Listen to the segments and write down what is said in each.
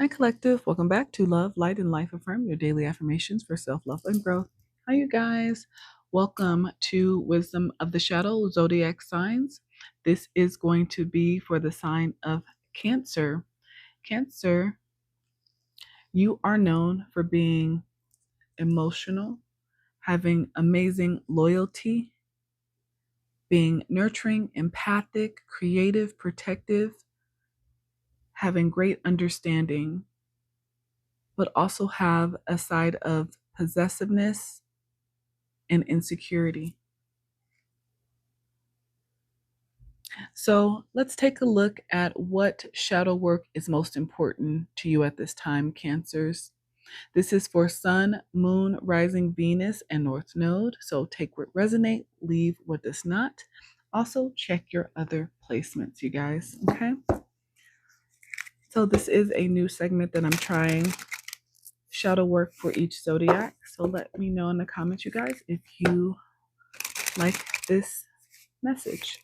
Hi, Collective. Welcome back to Love, Light, and Life Affirmed, your daily affirmations for self-love and growth. Hi, you guys. Welcome to Wisdom of the Shadow, Zodiac signs. This is going to be for the sign of Cancer. Cancer, you are known for being emotional, having amazing loyalty, being nurturing, empathic, creative, protective, having great understanding, but also have a side of possessiveness and insecurity. So let's take a look at what shadow work is most important to you at this time, Cancers. This is for Sun, Moon, Rising, Venus, and North Node. So take what resonates, leave what does not. Also, check your other placements, you guys. Okay. So this is a new segment that I'm trying, shadow work for each zodiac. So let me know in the comments, you guys, if you like this message.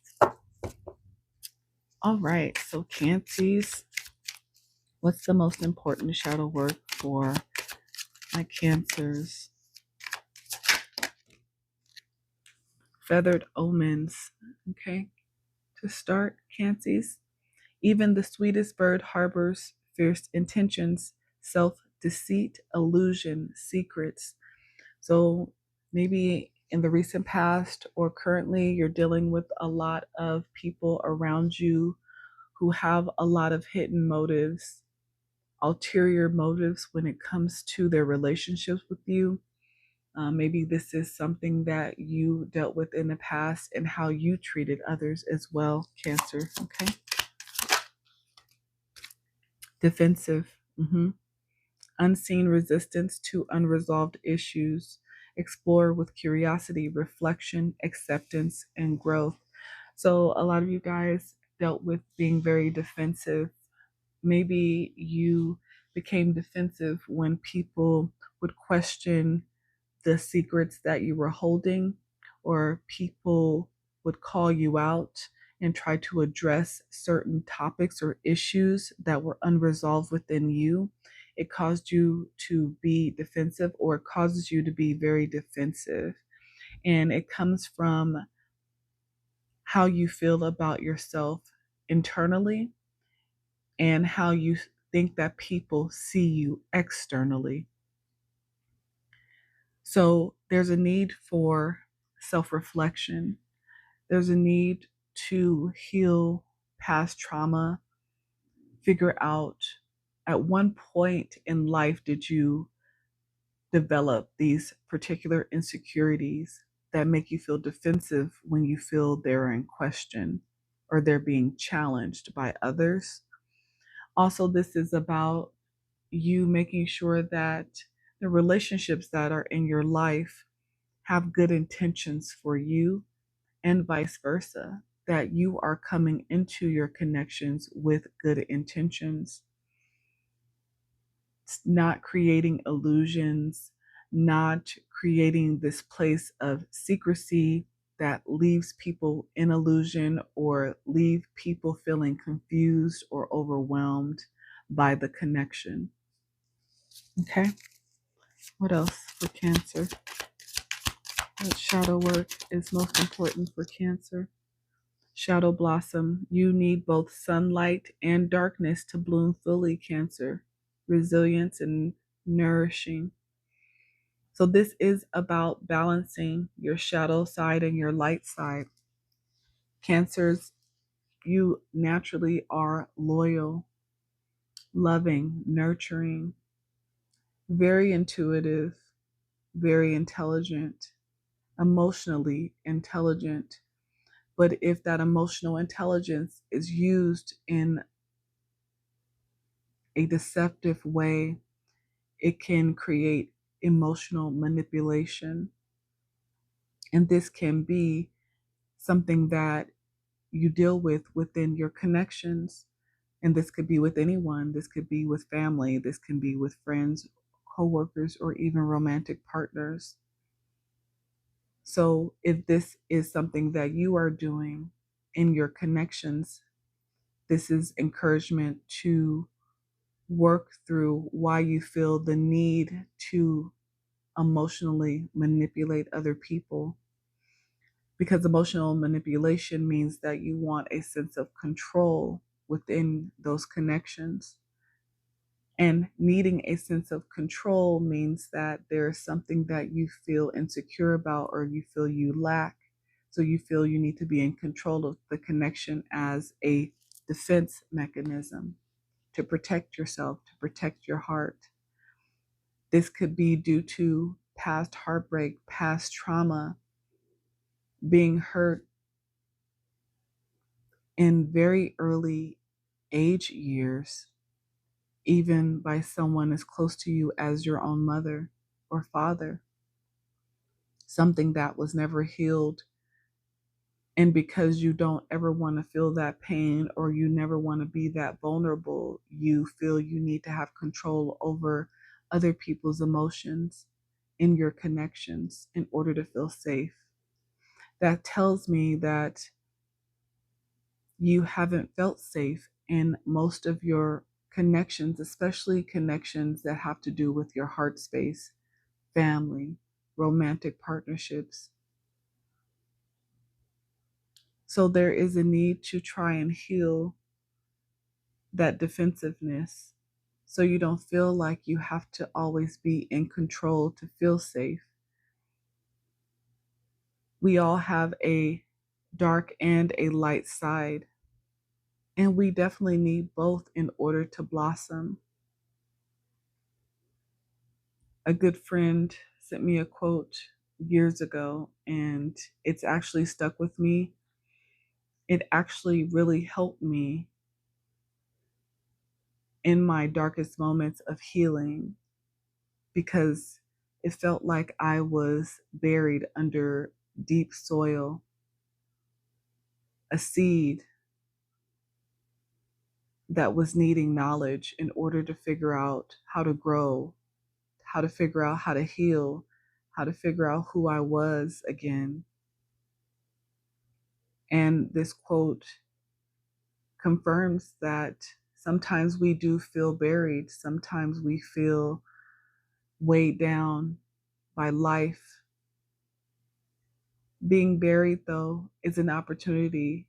All right, so Cancies, what's the most important shadow work for my Cancers? Feathered omens. Okay, to start, Cancies, even the sweetest bird harbors fierce intentions, self-deceit, illusion, secrets. So maybe in the recent past or currently, you're dealing with a lot of people around you who have a lot of hidden motives, ulterior motives when it comes to their relationships with you. Maybe this is something that you dealt with in the past and how you treated others as well, Cancer. Okay. Defensive. Unseen resistance to unresolved issues. Explore with curiosity, reflection, acceptance, and growth. So, a lot of you guys dealt with being very defensive. Maybe you became defensive when people would question the secrets that you were holding, or people would call you out and try to address certain topics or issues that were unresolved within you. It caused you to be defensive, or it causes you to be very defensive. And it comes from how you feel about yourself internally and how you think that people see you externally. So there's a need for self-reflection. There's a need to heal past trauma, figure out at one point in life did you develop these particular insecurities that make you feel defensive when you feel they're in question or they're being challenged by others. Also, this is about you making sure that the relationships that are in your life have good intentions for you, and vice versa, that you are coming into your connections with good intentions, not creating illusions, not creating this place of secrecy that leaves people in illusion or leave people feeling confused or overwhelmed by the connection. Okay, what else for Cancer? What shadow work is most important for Cancer? Shadow blossom. You need both sunlight and darkness to bloom fully, Cancer. Resilience and nourishing. So this is about balancing your shadow side and your light side. Cancers, you naturally are loyal, loving, nurturing, very intuitive, very intelligent, emotionally intelligent. But if that emotional intelligence is used in a deceptive way, it can create emotional manipulation. And this can be something that you deal with within your connections. And this could be with anyone. This could be with family. This can be with friends, coworkers, or even romantic partners. So if this is something that you are doing in your connections, this is encouragement to work through why you feel the need to emotionally manipulate other people. Because emotional manipulation means that you want a sense of control within those connections. And needing a sense of control means that there is something that you feel insecure about or you feel you lack. So you feel you need to be in control of the connection as a defense mechanism to protect yourself, to protect your heart. This could be due to past heartbreak, past trauma, being hurt in very early age years, even by someone as close to you as your own mother or father, something that was never healed. And because you don't ever want to feel that pain or you never want to be that vulnerable, you feel you need to have control over other people's emotions in your connections in order to feel safe. That tells me that you haven't felt safe in most of your connections, especially connections that have to do with your heart space, family, romantic partnerships. So there is a need to try and heal that defensiveness so you don't feel like you have to always be in control to feel safe. We all have a dark and a light side, and we definitely need both in order to blossom. A good friend sent me a quote years ago, and it's actually stuck with me. It actually really helped me in my darkest moments of healing because it felt like I was buried under deep soil, a seed that was needing knowledge in order to figure out how to grow, how to figure out how to heal, how to figure out who I was again. And this quote confirms that sometimes we do feel buried, sometimes we feel weighed down by life. Being buried, though, is an opportunity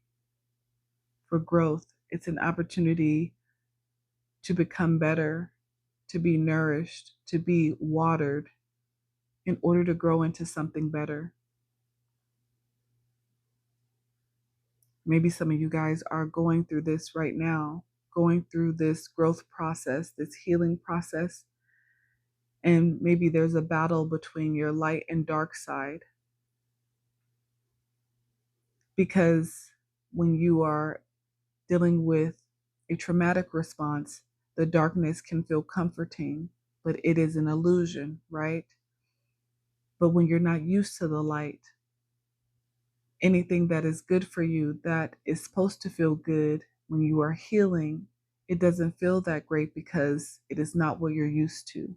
for growth. It's an opportunity to become better, to be nourished, to be watered in order to grow into something better. Maybe some of you guys are going through this right now, going through this growth process, this healing process. And maybe there's a battle between your light and dark side. Because when you are dealing with a traumatic response, the darkness can feel comforting, but it is an illusion, right? But when you're not used to the light, anything that is good for you, that is supposed to feel good when you are healing, it doesn't feel that great because it is not what you're used to.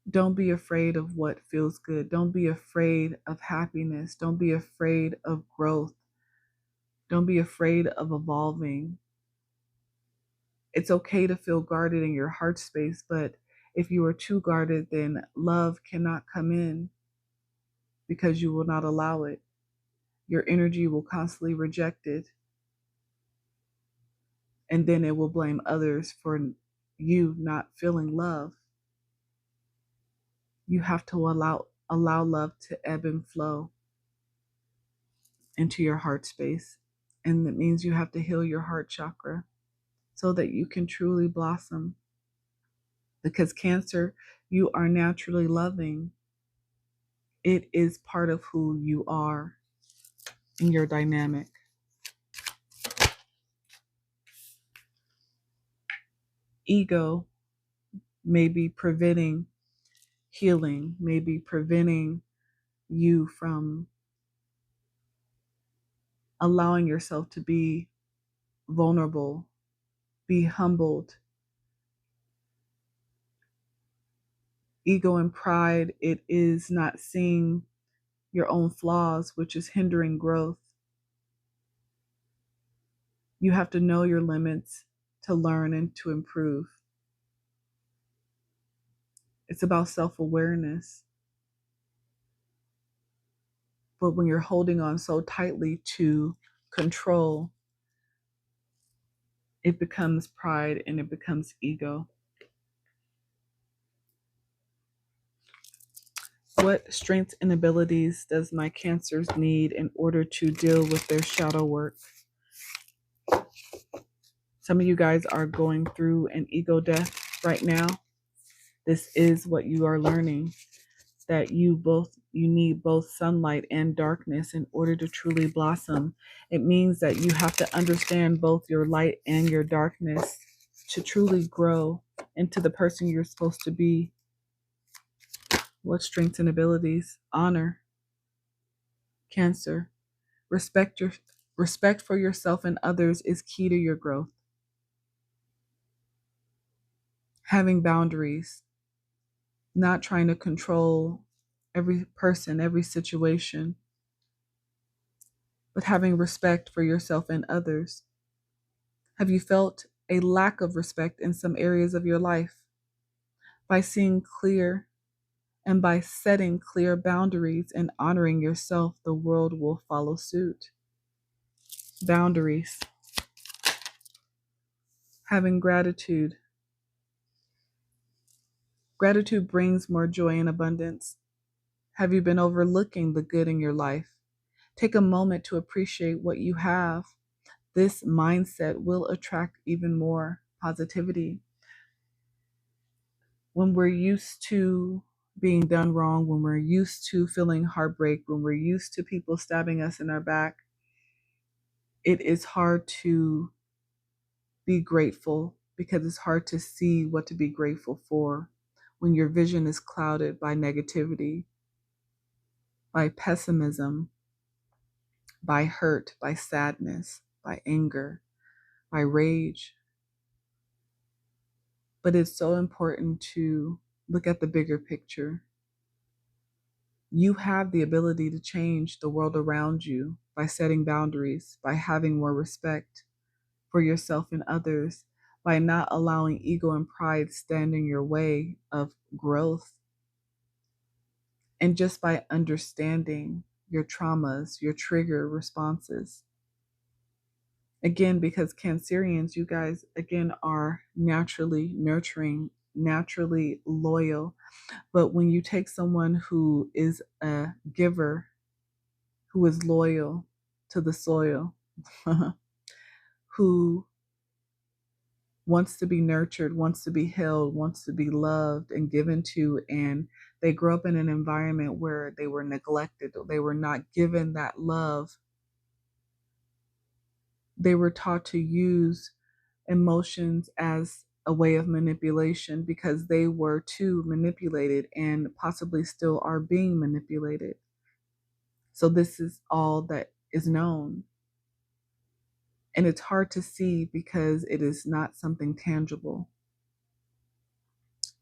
Don't be afraid of what feels good. Don't be afraid of happiness. Don't be afraid of growth. Don't be afraid of evolving. It's okay to feel guarded in your heart space, but if you are too guarded, then love cannot come in because you will not allow it. Your energy will constantly reject it, and then it will blame others for you not feeling love. You have to allow love to ebb and flow into your heart space. And that means you have to heal your heart chakra so that you can truly blossom. Because Cancer, you are naturally loving. It is part of who you are in your dynamic. Ego may be preventing healing, may be preventing you from allowing yourself to be vulnerable, be humbled. Ego and pride, it is not seeing your own flaws, which is hindering growth. You have to know your limits. to learn, and to improve. It's about self-awareness. But when you're holding on so tightly to control, it becomes pride and it becomes ego. What strengths and abilities does my Cancers need in order to deal with their shadow work? Some of you guys are going through an ego death right now. This is what you are learning, that you need both sunlight and darkness in order to truly blossom. It means that you have to understand both your light and your darkness to truly grow into the person you're supposed to be. What strengths and abilities? Honor. Cancer. Respect for yourself and others is key to your growth. Having boundaries, not trying to control every person, every situation, but having respect for yourself and others. Have you felt a lack of respect in some areas of your life? By seeing clear and by setting clear boundaries and honoring yourself, the world will follow suit. Boundaries. Having gratitude. Gratitude brings more joy and abundance. Have you been overlooking the good in your life? Take a moment to appreciate what you have. This mindset will attract even more positivity. When we're used to being done wrong, when we're used to feeling heartbreak, when we're used to people stabbing us in our back, it is hard to be grateful because it's hard to see what to be grateful for when your vision is clouded by negativity, by pessimism, by hurt, by sadness, by anger, by rage. But it's so important to look at the bigger picture. You have the ability to change the world around you by setting boundaries, by having more respect for yourself and others, by not allowing ego and pride stand in your way of growth, and just by understanding your traumas, your trigger responses. Again, because Cancerians, you guys, again, are naturally nurturing, naturally loyal. But when you take someone who is a giver, who is loyal to the soil, who wants to be nurtured, wants to be held, wants to be loved and given to, and they grew up in an environment where they were neglected, they were not given that love. They were taught to use emotions as a way of manipulation because they were too manipulated and possibly still are being manipulated. So this is all that is known. And it's hard to see because it is not something tangible.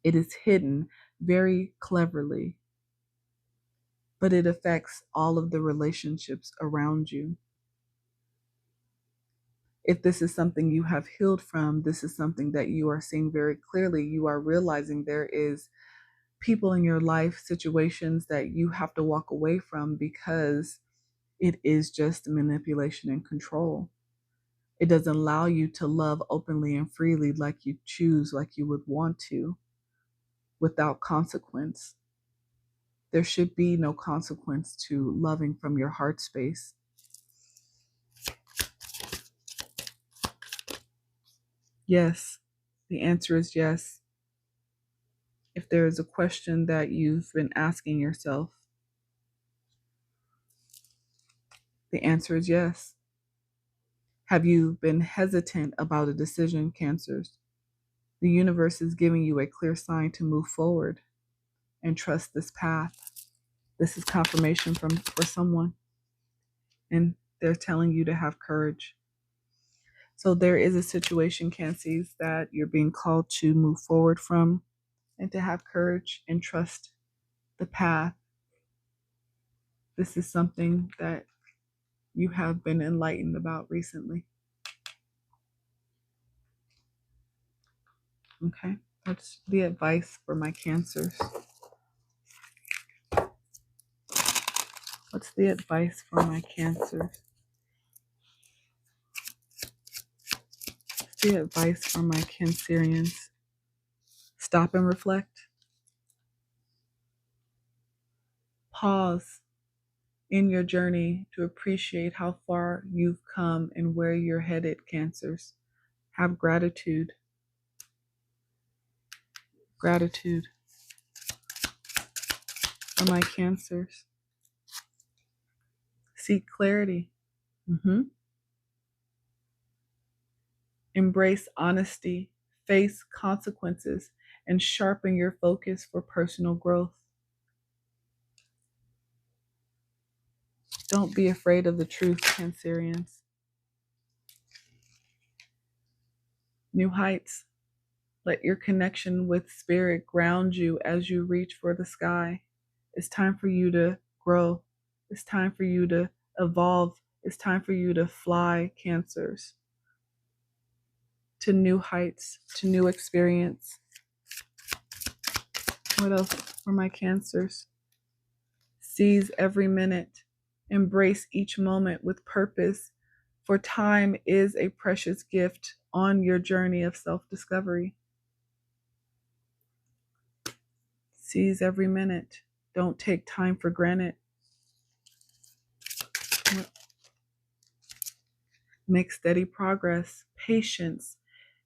It is hidden very cleverly, but it affects all of the relationships around you. If this is something you have healed from, this is something that you are seeing very clearly. You are realizing there is people in your life, situations that you have to walk away from because it is just manipulation and control. It doesn't allow you to love openly and freely like you choose, like you would want to, without consequence. There should be no consequence to loving from your heart space. Yes, the answer is yes. If there is a question that you've been asking yourself, the answer is yes. Have you been hesitant about a decision, Cancers? The universe is giving you a clear sign to move forward and trust this path. This is confirmation for someone, and they're telling you to have courage. So there is a situation, Cancers, that you're being called to move forward from and to have courage and trust the path. This is something that you have been enlightened about recently. Okay. What's the advice for my Cancers? What's the advice for my Cancers? What's the advice for my Cancerians? Stop and reflect. Pause in your journey to appreciate how far you've come and where you're headed, Cancers. Have gratitude. Gratitude for my Cancers. Seek clarity. Embrace honesty. Face consequences and sharpen your focus for personal growth. Don't be afraid of the truth, Cancerians. New heights. Let your connection with spirit ground you as you reach for the sky. It's time for you to grow. It's time for you to evolve. It's time for you to fly, Cancers, to new heights, to new experience. What else for my Cancers? Seize every minute. Embrace each moment with purpose, for time is a precious gift on your journey of self-discovery. Seize every minute. Don't take time for granted. Make steady progress. Patience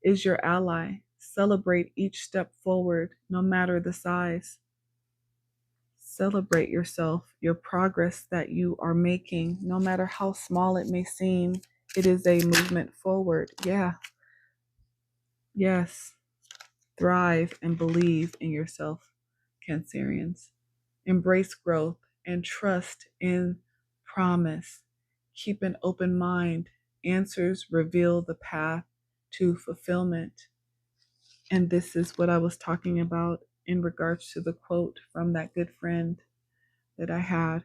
is your ally. Celebrate each step forward, no matter the size. Celebrate yourself, your progress that you are making, no matter how small it may seem. It is a movement forward. Yeah. Yes. Thrive and believe in yourself, Cancerians. Embrace growth and trust in promise. Keep an open mind. Answers reveal the path to fulfillment. And this is what I was talking about in regards to the quote from that good friend that I had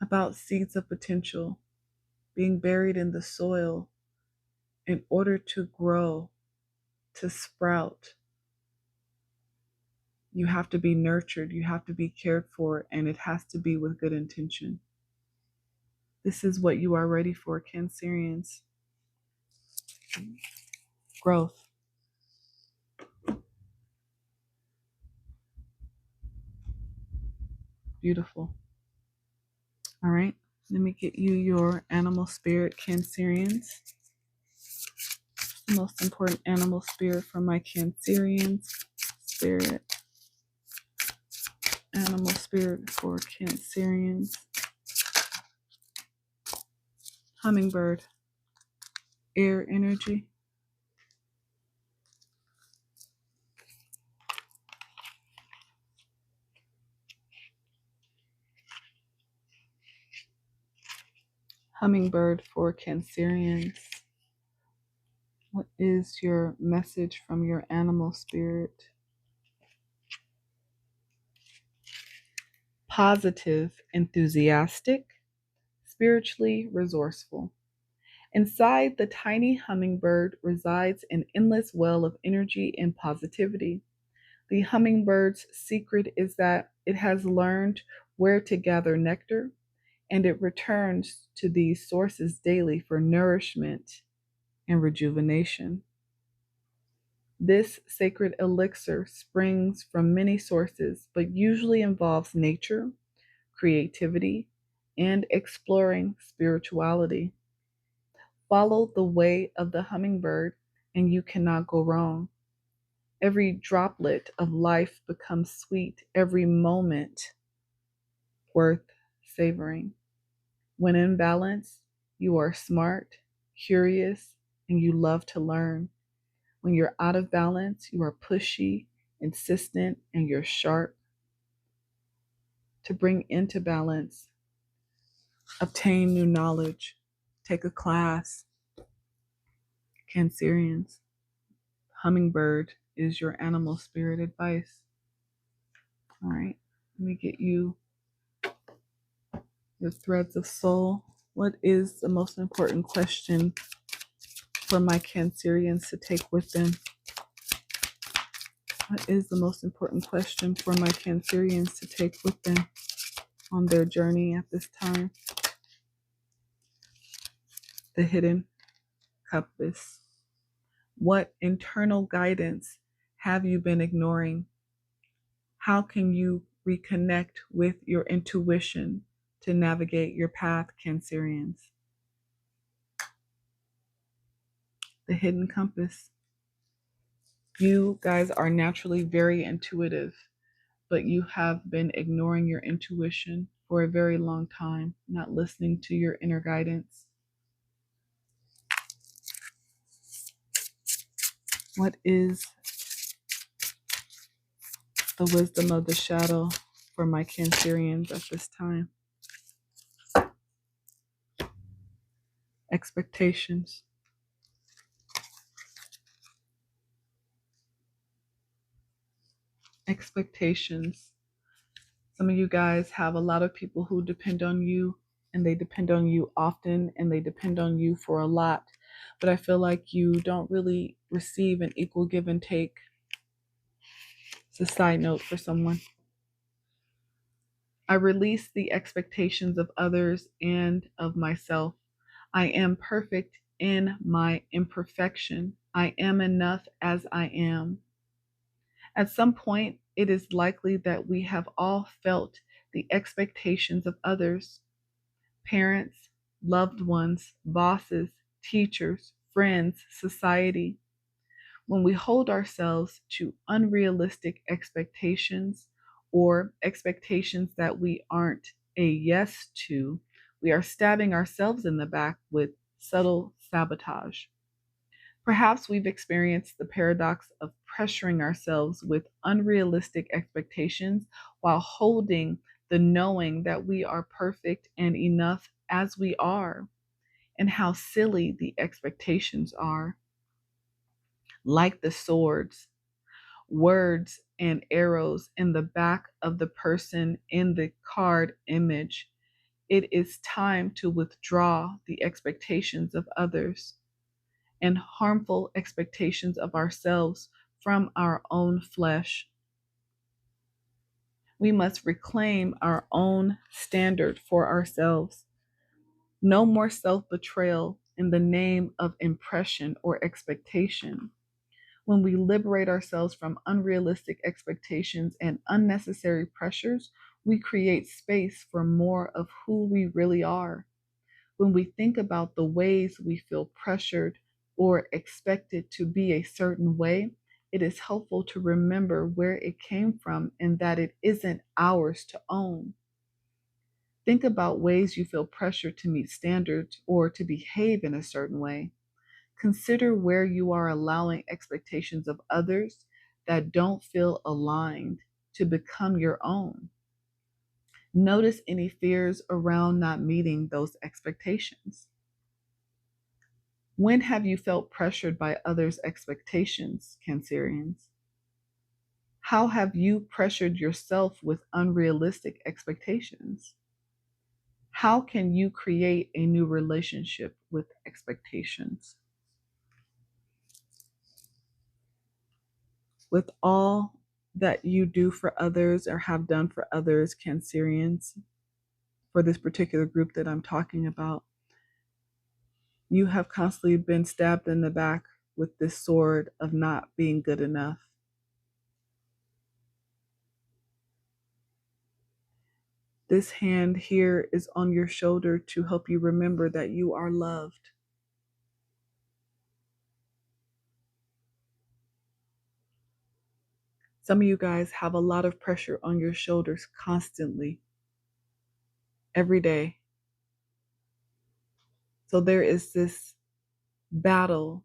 about seeds of potential being buried in the soil in order to grow, to sprout. You have to be nurtured, you have to be cared for, and it has to be with good intention. This is what you are ready for, Cancerians. Growth. Beautiful. All right, let me get you your animal spirit, Cancerians. The most important animal spirit for my Cancerians. Spirit. Animal spirit for Cancerians. Hummingbird. Air energy. Hummingbird for Cancerians. What is your message from your animal spirit? Positive, enthusiastic, spiritually resourceful. Inside the tiny hummingbird resides an endless well of energy and positivity. The hummingbird's secret is that it has learned where to gather nectar, and it returns to these sources daily for nourishment and rejuvenation. This sacred elixir springs from many sources, but usually involves nature, creativity, and exploring spirituality. Follow the way of the hummingbird, and you cannot go wrong. Every droplet of life becomes sweet, every moment worth savoring. When in balance, you are smart, curious, and you love to learn. When you're out of balance, you are pushy, insistent, and you're sharp. To bring into balance, obtain new knowledge, take a class. Cancerians, hummingbird is your animal spirit advice. All right, let me get you your threads of soul. What is the most important question for my Cancerians to take with them? What is the most important question for my Cancerians to take with them on their journey at this time? The hidden compass. What internal guidance have you been ignoring? How can you reconnect with your intuition to navigate your path, Cancerians? The hidden compass. You guys are naturally very intuitive, but you have been ignoring your intuition for a very long time, not listening to your inner guidance. What is the wisdom of the shadow for my Cancerians at this time? Expectations. Expectations. Some of you guys have a lot of people who depend on you, and they depend on you often, and they depend on you for a lot. But I feel like you don't really receive an equal give and take. It's a side note for someone. I release the expectations of others and of myself. I am perfect in my imperfection. I am enough as I am. At some point, it is likely that we have all felt the expectations of others, parents, loved ones, bosses, teachers, friends, society. When we hold ourselves to unrealistic expectations or expectations that we aren't a yes to, we are stabbing ourselves in the back with subtle sabotage. Perhaps we've experienced the paradox of pressuring ourselves with unrealistic expectations while holding the knowing that we are perfect and enough as we are, and how silly the expectations are. Like the swords, words, and arrows in the back of the person in the card image, it is time to withdraw the expectations of others and harmful expectations of ourselves from our own flesh. We must reclaim our own standard for ourselves. No more self-betrayal in the name of impression or expectation. When we liberate ourselves from unrealistic expectations and unnecessary pressures, we create space for more of who we really are. When we think about the ways we feel pressured or expected to be a certain way, it is helpful to remember where it came from and that it isn't ours to own. Think about ways you feel pressured to meet standards or to behave in a certain way. Consider where you are allowing expectations of others that don't feel aligned to become your own. Notice any fears around not meeting those expectations. When have you felt pressured by others' expectations, Cancerians? How have you pressured yourself with unrealistic expectations? How can you create a new relationship with expectations? With all that you do for others or have done for others, Cancerians, for this particular group that I'm talking about, you have constantly been stabbed in the back with this sword of not being good enough. This hand here is on your shoulder to help you remember that you are loved. Some of you guys have a lot of pressure on your shoulders constantly, every day. So there is this battle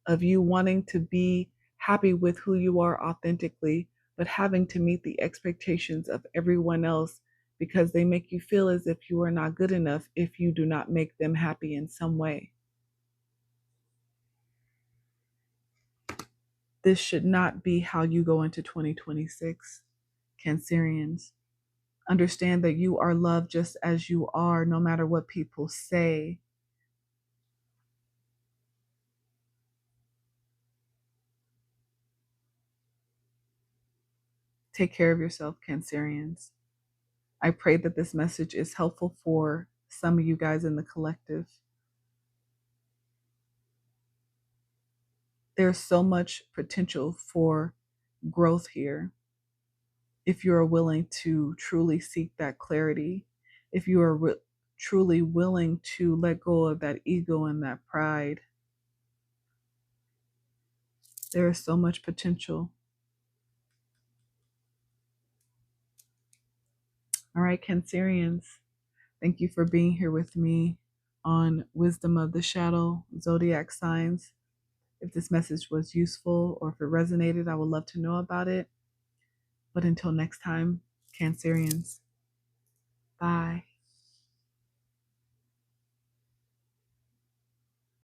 of you wanting to be happy with who you are authentically, but having to meet the expectations of everyone else because they make you feel as if you are not good enough if you do not make them happy in some way. This should not be how you go into 2026, Cancerians. Understand that you are loved just as you are, no matter what people say. Take care of yourself, Cancerians. I pray that this message is helpful for some of you guys in the collective. There's so much potential for growth here if you are willing to truly seek that clarity, if you are truly willing to let go of that ego and that pride. There is so much potential. All right, Cancerians, thank you for being here with me on Wisdom of the Shadow, Zodiac Signs. If this message was useful or if it resonated, I would love to know about it. But until next time, Cancerians, bye.